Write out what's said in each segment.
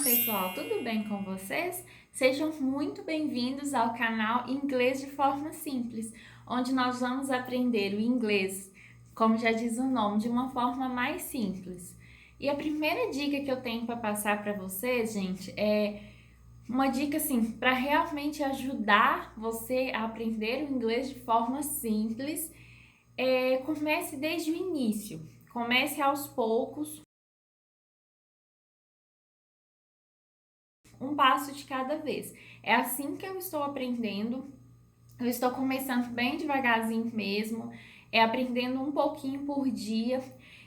pessoal, tudo bem com vocês? Sejam muito bem-vindos ao canal Inglês de Forma Simples, onde nós vamos aprender o inglês, como já diz o nome, de uma forma mais simples. E a primeira dica que eu tenho para passar para vocês, gente, é uma dica assim, para realmente ajudar você a aprender o inglês de forma simples. Comece desde o início, comece aos poucos, um passo de cada vez. É assim que eu estou aprendendo. Eu estou começando bem devagarzinho mesmo, aprendendo um pouquinho por dia.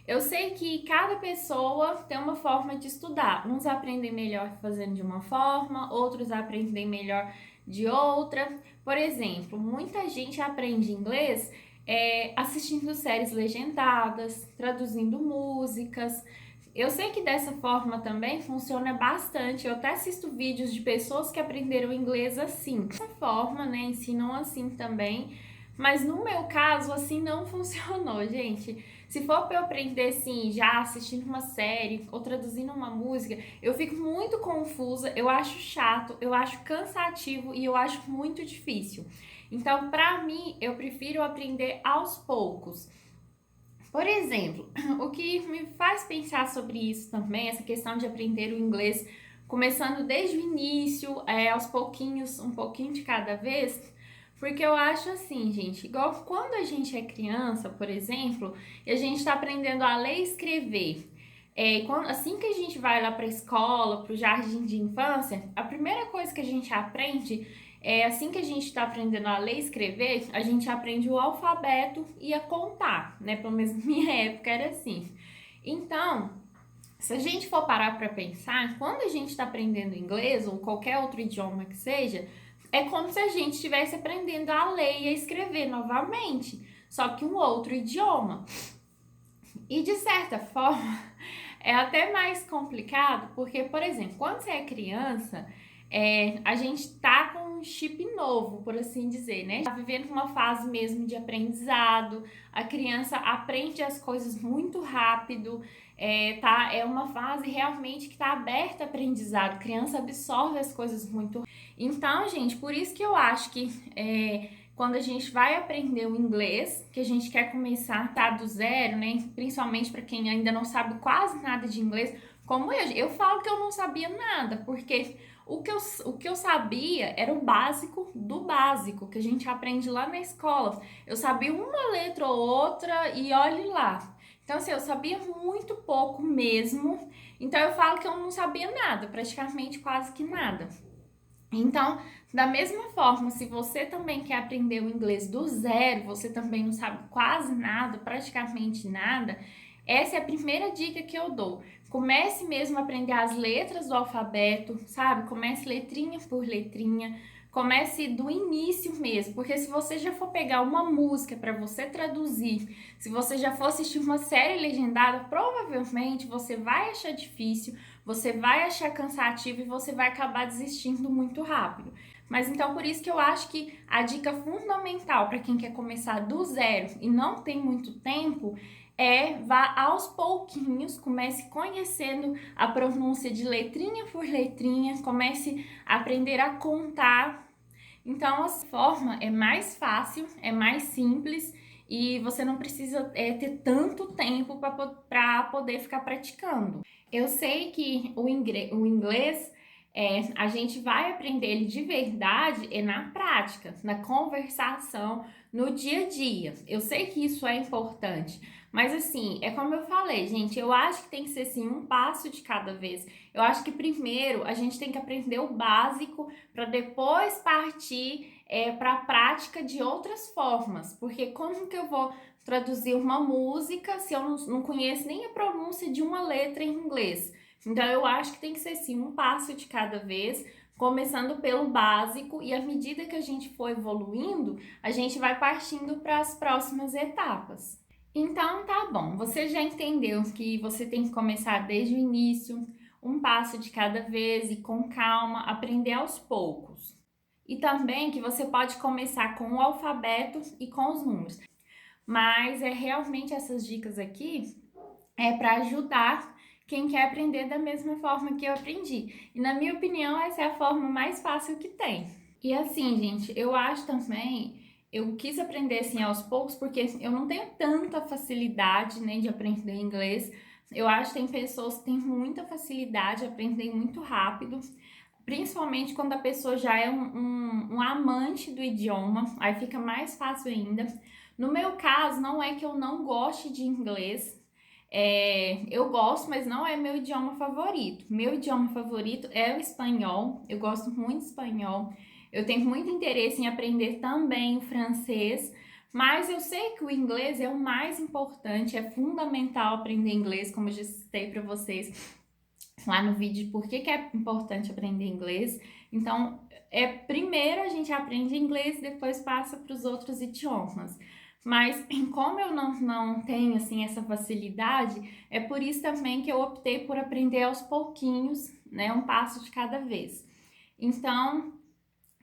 Eu sei que cada pessoa tem uma forma de estudar. Uns aprendem melhor fazendo de uma forma, outros aprendem melhor de outra. Por exemplo, muita gente aprende inglês assistindo séries legendadas, traduzindo músicas. Eu sei que dessa forma também funciona bastante. Eu até assisto vídeos de pessoas que aprenderam inglês assim. Dessa forma, né? Ensinam assim também. Mas no meu caso, assim não funcionou, gente. Se for para eu aprender assim, já assistindo uma série ou traduzindo uma música, eu fico muito confusa, eu acho chato, eu acho cansativo e eu acho muito difícil. Então, para mim, eu prefiro aprender aos poucos. Por exemplo, o que me faz pensar sobre isso também, essa questão de aprender o inglês, começando desde o início, aos pouquinhos, um pouquinho de cada vez, porque eu acho assim, gente, igual quando a gente é criança, por exemplo, e a gente está aprendendo a ler e escrever. Assim que a gente vai lá para a escola, para o jardim de infância, a primeira coisa que a gente aprende assim que a gente está aprendendo a ler e escrever, a gente aprende o alfabeto e a contar, né? Pelo menos na minha época era assim. Então, se a gente for parar para pensar, quando a gente está aprendendo inglês ou qualquer outro idioma que seja, é como se a gente estivesse aprendendo a ler e a escrever novamente, só que um outro idioma. E de certa forma, é até mais complicado, porque, por exemplo, quando você é criança, a gente tá com um chip novo, por assim dizer, né? Tá vivendo uma fase mesmo de aprendizado, a criança aprende as coisas muito rápido, é uma fase realmente que tá aberta a aprendizado, a criança absorve as coisas muito rápido. Então, gente, por isso que eu acho que quando a gente vai aprender o inglês, que a gente quer começar tá do zero, né? Principalmente para quem ainda não sabe quase nada de inglês, como eu falo que eu não sabia nada, porque o que eu sabia era o básico do básico, que a gente aprende lá na escola. Eu sabia uma letra ou outra e olhe lá. Então, assim, eu sabia muito pouco mesmo. Então, eu falo que eu não sabia nada, praticamente quase que nada. Então, da mesma forma, se você também quer aprender o inglês do zero, você também não sabe quase nada, praticamente nada, essa é a primeira dica que eu dou. Comece mesmo a aprender as letras do alfabeto, sabe? Comece letrinha por letrinha. Comece do início mesmo, porque se você já for pegar uma música para você traduzir, se você já for assistir uma série legendada, provavelmente você vai achar difícil, você vai achar cansativo e você vai acabar desistindo muito rápido. Mas então por isso que eu acho que a dica fundamental para quem quer começar do zero e não tem muito tempo vá aos pouquinhos, comece conhecendo a pronúncia de letrinha por letrinha, comece a aprender a contar. Então, essa forma é mais fácil, é mais simples e você não precisa ter tanto tempo para poder ficar praticando. Eu sei que o inglês a gente vai aprender ele de verdade na prática, na conversação, no dia a dia. Eu sei que isso é importante, mas assim, é como eu falei, gente, eu acho que tem que ser assim um passo de cada vez. Eu acho que primeiro a gente tem que aprender o básico para depois partir para a prática de outras formas, porque como que eu vou traduzir uma música se eu não conheço nem a pronúncia de uma letra em inglês? Então eu acho que tem que ser sim um passo de cada vez, começando pelo básico e à medida que a gente for evoluindo, a gente vai partindo para as próximas etapas. Então tá bom, você já entendeu que você tem que começar desde o início, um passo de cada vez e com calma, aprender aos poucos. E também que você pode começar com o alfabeto e com os números. Mas realmente essas dicas aqui para ajudar quem quer aprender da mesma forma que eu aprendi. E na minha opinião, essa é a forma mais fácil que tem. E assim, gente, eu acho também, eu quis aprender assim aos poucos, porque eu não tenho tanta facilidade, né, de aprender inglês. Eu acho que tem pessoas que têm muita facilidade, aprendem muito rápido, principalmente quando a pessoa já é um amante do idioma, aí fica mais fácil ainda. No meu caso, não é que eu não goste de inglês, eu gosto, mas não é meu idioma favorito. Meu idioma favorito é o espanhol, eu gosto muito de espanhol. Eu tenho muito interesse em aprender também o francês, mas eu sei que o inglês é o mais importante, é fundamental aprender inglês, como eu já citei para vocês lá no vídeo por que é importante aprender inglês. Então, primeiro a gente aprende inglês, depois passa para os outros idiomas. Mas como eu não tenho assim essa facilidade, é por isso também que eu optei por aprender aos pouquinhos, né, um passo de cada vez. Então,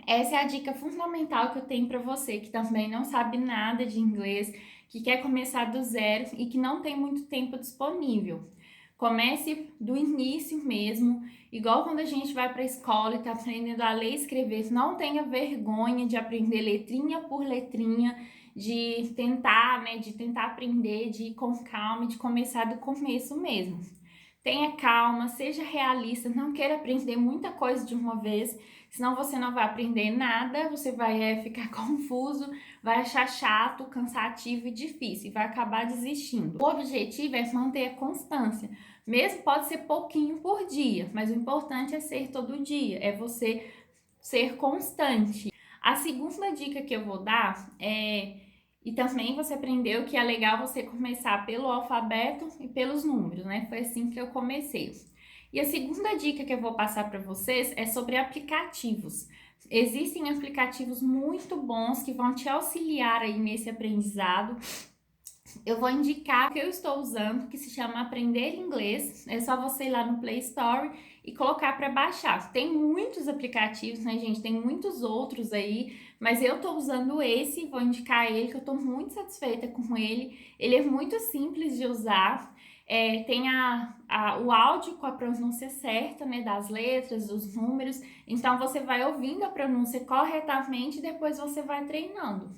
essa é a dica fundamental que eu tenho para você que também não sabe nada de inglês, que quer começar do zero e que não tem muito tempo disponível. Comece do início mesmo, igual quando a gente vai para a escola e está aprendendo a ler e escrever. Não tenha vergonha de aprender letrinha por letrinha, de tentar aprender, de ir com calma, de começar do começo mesmo. Tenha calma, seja realista, não queira aprender muita coisa de uma vez, senão você não vai aprender nada, você vai ficar confuso, vai achar chato, cansativo e difícil, e vai acabar desistindo. O objetivo é manter a constância, mesmo pode ser pouquinho por dia, mas o importante é ser todo dia, é você ser constante. A segunda dica que eu vou dar e também você aprendeu que é legal você começar pelo alfabeto e pelos números, né? Foi assim que eu comecei. E a segunda dica que eu vou passar para vocês é sobre aplicativos. Existem aplicativos muito bons que vão te auxiliar aí nesse aprendizado. Eu vou indicar o que eu estou usando, que se chama Aprender Inglês. É só você ir lá no Play Store e colocar para baixar. Tem muitos aplicativos, né, gente? Tem muitos outros aí, mas eu tô usando esse, vou indicar ele, que eu tô muito satisfeita com ele. Ele é muito simples de usar. Tem o áudio com a pronúncia certa, né, das letras, dos números. Então você vai ouvindo a pronúncia corretamente e depois você vai treinando.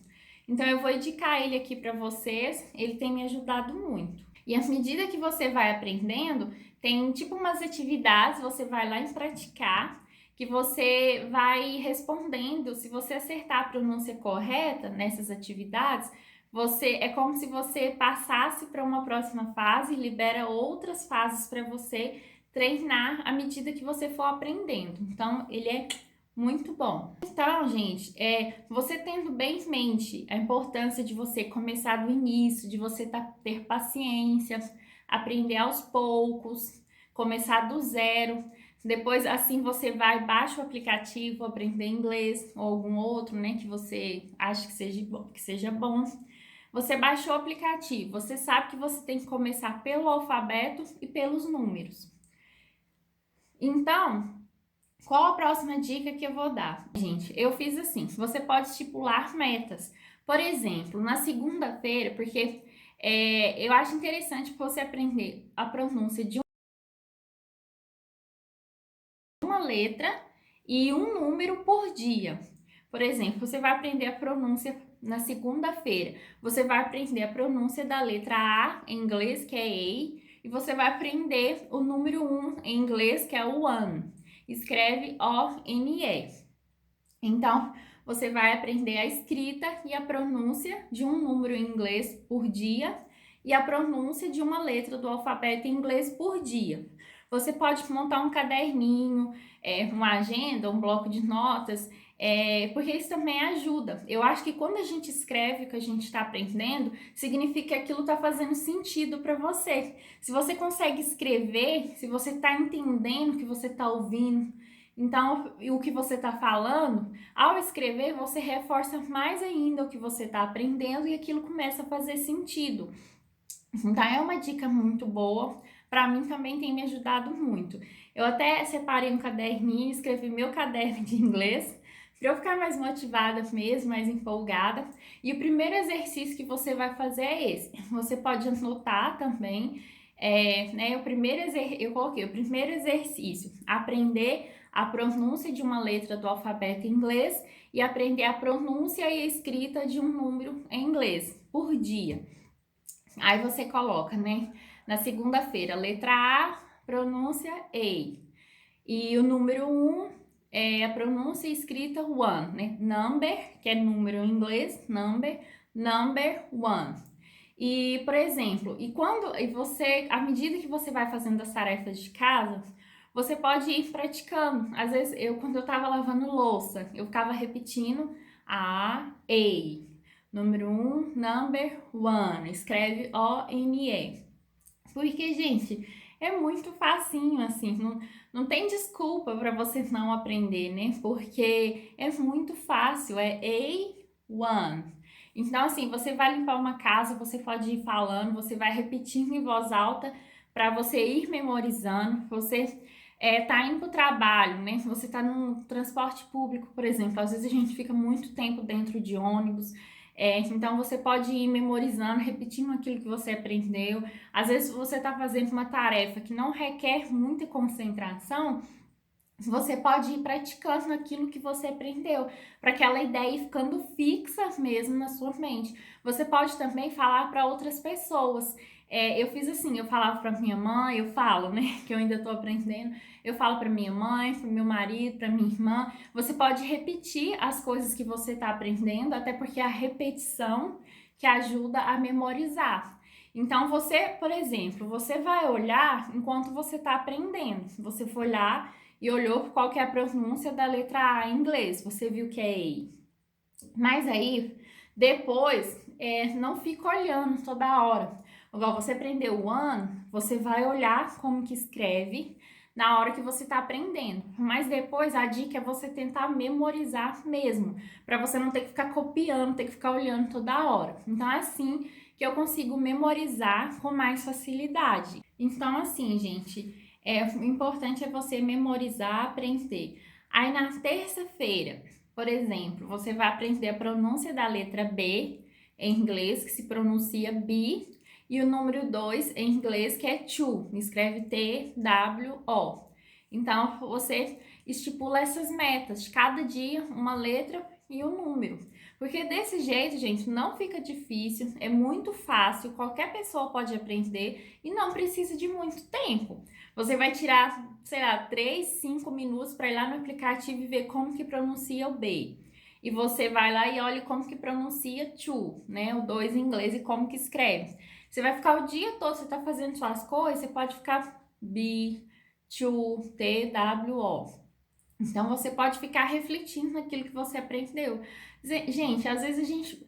Então eu vou indicar ele aqui para vocês, ele tem me ajudado muito. E à medida que você vai aprendendo, tem tipo umas atividades, você vai lá em praticar, que você vai respondendo. Se você acertar a pronúncia correta nessas atividades, é como se você passasse para uma próxima fase, libera outras fases para você treinar à medida que você for aprendendo. Então, ele é muito bom. Então, gente, você tendo bem em mente a importância de você começar do início, de você ter paciência, aprender aos poucos, começar do zero. Depois, assim, você vai, baixa o aplicativo, aprender inglês ou algum outro, né, que você acha que seja bom. Você baixou o aplicativo, você sabe que você tem que começar pelo alfabeto e pelos números. Então, qual a próxima dica que eu vou dar? Gente, eu fiz assim, você pode estipular metas. Por exemplo, na segunda-feira, porque eu acho interessante você aprender a pronúncia de uma letra e um número por dia. Por exemplo, você vai aprender a pronúncia na segunda-feira. Você vai aprender a pronúncia da letra A em inglês, que é A, e você vai aprender o número 1 em inglês, que é o one. Escreve O-N-E. Então, você vai aprender a escrita e a pronúncia de um número em inglês por dia e a pronúncia de uma letra do alfabeto em inglês por dia. Você pode montar um caderninho, uma agenda, um bloco de notas, porque isso também ajuda. Eu acho que quando a gente escreve o que a gente está aprendendo, significa que aquilo está fazendo sentido para você. Se você consegue escrever, se você está entendendo o que você está ouvindo, então, o que você está falando, ao escrever, você reforça mais ainda o que você está aprendendo e aquilo começa a fazer sentido. Então, é uma dica muito boa. Para mim também tem me ajudado muito. Eu até separei um caderninho, escrevi meu caderno de inglês, para eu ficar mais motivada mesmo, mais empolgada. E o primeiro exercício que você vai fazer é esse. Você pode anotar também Eu coloquei o primeiro exercício, aprender a pronúncia de uma letra do alfabeto inglês e aprender a pronúncia e a escrita de um número em inglês por dia. Aí você coloca, né? Na segunda-feira, letra A, pronúncia A. E o número 1 é a pronúncia escrita one, né? Number, que é número em inglês, number one. E, por exemplo, à medida que você vai fazendo as tarefas de casa, você pode ir praticando. Às vezes, quando eu tava lavando louça, eu ficava repetindo A. Número 1, number one. Escreve O-N-E. Porque, gente, é muito facinho, assim, não tem desculpa para você não aprender, né? Porque é muito fácil, é A1. Então, assim, você vai limpar uma casa, você pode ir falando, você vai repetindo em voz alta para você ir memorizando. Você tá indo pro trabalho, né? Você tá num transporte público, por exemplo, às vezes a gente fica muito tempo dentro de ônibus. Então você pode ir memorizando, repetindo aquilo que você aprendeu. Às vezes você está fazendo uma tarefa que não requer muita concentração, você pode ir praticando aquilo que você aprendeu, para aquela ideia ir ficando fixa mesmo na sua mente. Você pode também falar para outras pessoas. Eu fiz assim, eu falava para minha mãe, eu falo, né, que eu ainda estou aprendendo. Eu falo para minha mãe, para meu marido, para minha irmã. Você pode repetir as coisas que você está aprendendo, até porque é a repetição que ajuda a memorizar. Então, por exemplo, você vai olhar enquanto você está aprendendo. Você for olhar e olhou qual que é a pronúncia da letra A em inglês. Você viu que é A. Mas aí, depois, não fica olhando toda hora. Igual você aprendeu o one, você vai olhar como que escreve na hora que você está aprendendo. Mas depois, a dica é você tentar memorizar mesmo, para você não ter que ficar copiando, ter que ficar olhando toda hora. Então, é assim que eu consigo memorizar com mais facilidade. Então, assim, gente, o importante é você memorizar, aprender. Aí na terça-feira, por exemplo, você vai aprender a pronúncia da letra B em inglês, que se pronuncia B, e o número 2 em inglês, que é to, escreve T-W-O. Então, você estipula essas metas, de cada dia uma letra e um número. Porque desse jeito, gente, não fica difícil, é muito fácil, qualquer pessoa pode aprender e não precisa de muito tempo. Você vai tirar, sei lá, 3, 5 minutos para ir lá no aplicativo e ver como que pronuncia o B. E você vai lá e olha como que pronuncia to, né? O 2 em inglês e como que escreve. Você vai ficar o dia todo, você tá fazendo suas coisas, você pode ficar B, to, T-W-O. Então você pode ficar refletindo naquilo que você aprendeu. Gente, às vezes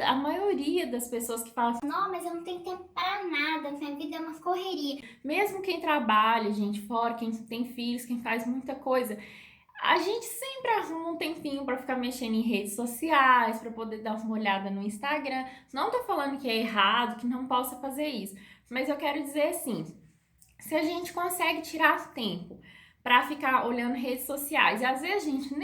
a maioria das pessoas que falam assim, não, mas eu não tenho tempo para nada, minha vida é uma correria. mesmo quem trabalha, gente, fora, quem tem filhos, quem faz muita coisa, a gente sempre arruma um tempinho para ficar mexendo em redes sociais, para poder dar uma olhada no Instagram. Não tô falando que é errado, que não possa fazer isso, mas eu quero dizer assim, se a gente consegue tirar tempo para ficar olhando redes sociais, e às vezes a gente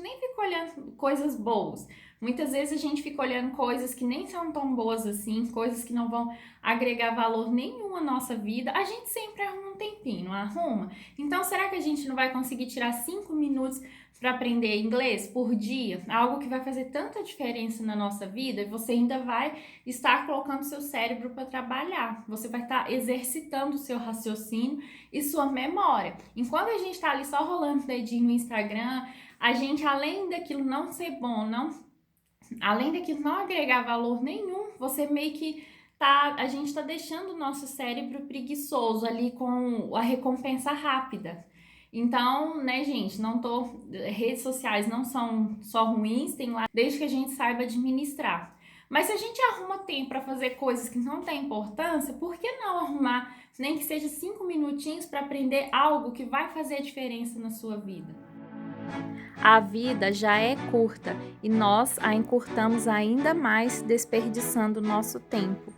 nem fica olhando coisas boas. Muitas vezes a gente fica olhando coisas que nem são tão boas assim, coisas que não vão agregar valor nenhum à nossa vida. A gente sempre arruma um tempinho, não arruma? Então, será que a gente não vai conseguir tirar 5 minutos para aprender inglês por dia? Algo que vai fazer tanta diferença na nossa vida, e você ainda vai estar colocando seu cérebro para trabalhar. Você vai estar exercitando o seu raciocínio e sua memória. Enquanto a gente está ali só rolando o dedinho no Instagram, a gente, além daquilo não ser bom, além daquilo não agregar valor nenhum, você meio que a gente está deixando o nosso cérebro preguiçoso ali com a recompensa rápida. Então, né, gente, redes sociais não são só ruins, tem lá, desde que a gente saiba administrar. Mas se a gente arruma tempo para fazer coisas que não têm importância, por que não arrumar, nem que seja 5 minutinhos para aprender algo que vai fazer a diferença na sua vida? A vida já é curta e nós a encurtamos ainda mais desperdiçando nosso tempo.